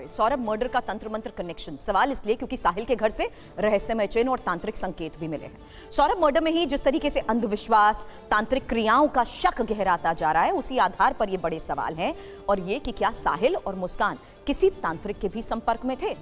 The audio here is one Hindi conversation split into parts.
सौरभ मर्डर का तंत्र मंत्र कनेक्शन। सवाल इसलिए क्योंकि साहिल के घर से रहस्यमय चिन्ह और तांत्रिक संकेत भी मिले हैं। सौरभ मर्डर में ही जिस तरीके से अंधविश्वास, तांत्रिक क्रियाओं का शक गहराता जा रहा है, उसी आधार पर ये बड़े सवाल हैं। और ये कि क्या साहिल और मुस्कान किसी तांत्रिक के भी संपर्क में थे?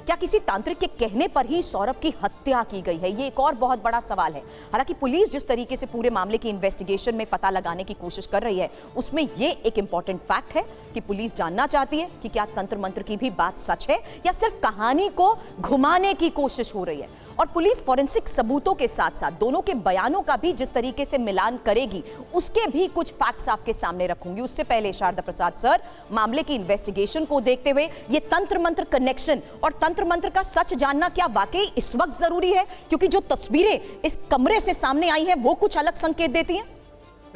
क्या किसी तांत्रिक के कहने पर ही सौरभ की हत्या की गई है? ये एक और बहुत बड़ा सवाल है। हालांकि पुलिस जिस तरीके से पूरे मामले की इन्वेस्टिगेशन में पता लगाने की कोशिश कर रही है, उसमें ये एक इंपॉर्टेंट फैक्ट है कि पुलिस जानना चाहती है कि क्या तंत्र मंत्र की भी बात सच है या सिर्फ कहानी को घुमाने की कोशिश हो रही है। और पुलिस फॉरेंसिक सबूतों के साथ साथ दोनों के बयानों का भी जिस तरीके से मिलान करेगी, उसके भी कुछ फैक्ट्स आपके सामने रखूंगी। उससे पहले शारदा प्रसाद सर, मामले की इन्वेस्टिगेशन को देखते हुए ये तंत्र मंत्र कनेक्शन और तंत्र मंत्र का सच जानना क्या वाकई इस वक्त जरूरी है? क्योंकि जो तस्वीरें इस कमरे से सामने आई हैं वो कुछ अलग संकेत देती हैं।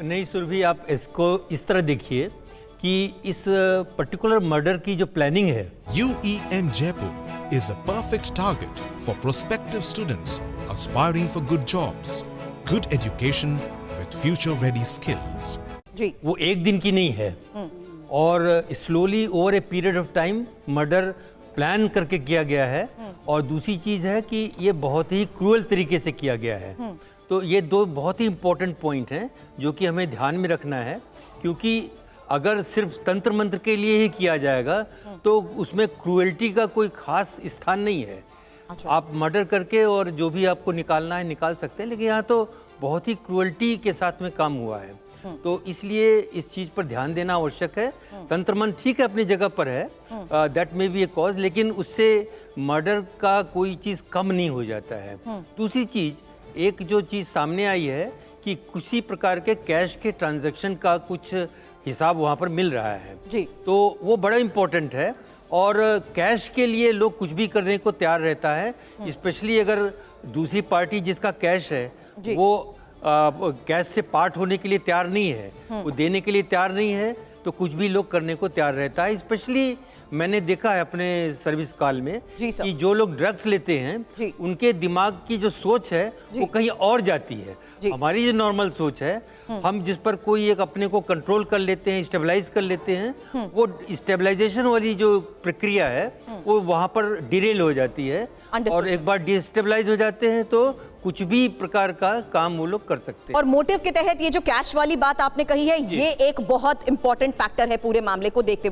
नहीं सुरभि, आप इसको इस तरह देखिए कि इस पर्टिकुलर मर्डर की जो प्लानिंग है, UEM Jaipur is a perfect target for prospective students aspiring for good jobs, good education with future-ready skills. जी, वो एक दिन की नहीं है और slowly over a period of time murder plan करके किया गया है। और दूसरी चीज़ है कि ये बहुत ही क्रूअल तरीके से किया गया है। तो ये दो बहुत ही इम्पोर्टेंट पॉइंट हैं जो कि हमें ध्यान में रखना है, क्योंकि अगर सिर्फ तंत्र मंत्र के लिए ही किया जाएगा तो उसमें क्रूएल्टी का कोई खास स्थान नहीं है। अच्छा। आप मर्डर करके और जो भी आपको निकालना है निकाल सकते हैं, लेकिन यहाँ तो बहुत ही क्रूएल्टी के साथ में काम हुआ है। तो इसलिए इस चीज़ पर ध्यान देना आवश्यक है। तंत्र मंत्र ठीक है, अपनी जगह पर है, that may be A cause, लेकिन उससे मर्डर का कोई चीज़ कम नहीं हो जाता है। दूसरी चीज़, एक जो चीज़ सामने आई है कि किसी प्रकार के कैश के ट्रांजैक्शन का कुछ हिसाब वहाँ पर मिल रहा है जी। तो वो बड़ा इम्पोर्टेंट है। और कैश के लिए लोग कुछ भी करने को तैयार रहता है, स्पेशली अगर दूसरी पार्टी जिसका कैश है वो कैश से पार्ट होने के लिए तैयार नहीं है, वो देने के लिए तैयार नहीं है, तो कुछ भी लोग करने को तैयार रहता है। स्पेशली मैंने देखा है अपने सर्विस काल में कि जो लोग ड्रग्स लेते हैं उनके दिमाग की जो सोच है वो कहीं और जाती है। हमारी जो नॉर्मल सोच है, हम जिस पर कोई एक अपने को कंट्रोल कर लेते हैं, स्टेबलाइज कर लेते हैं, वो स्टेबलाइजेशन वाली जो प्रक्रिया है वो वहाँ पर डिरेल हो जाती है। और एक बार डिस्टेबलाइज हो जाते हैं तो कुछ भी प्रकार का काम वो लोग कर सकते हैं। और मोटिव के तहत ये जो कैश वाली बात आपने कही है, ये एक बहुत इंपॉर्टेंट फैक्टर है पूरे मामले को देखते हुए।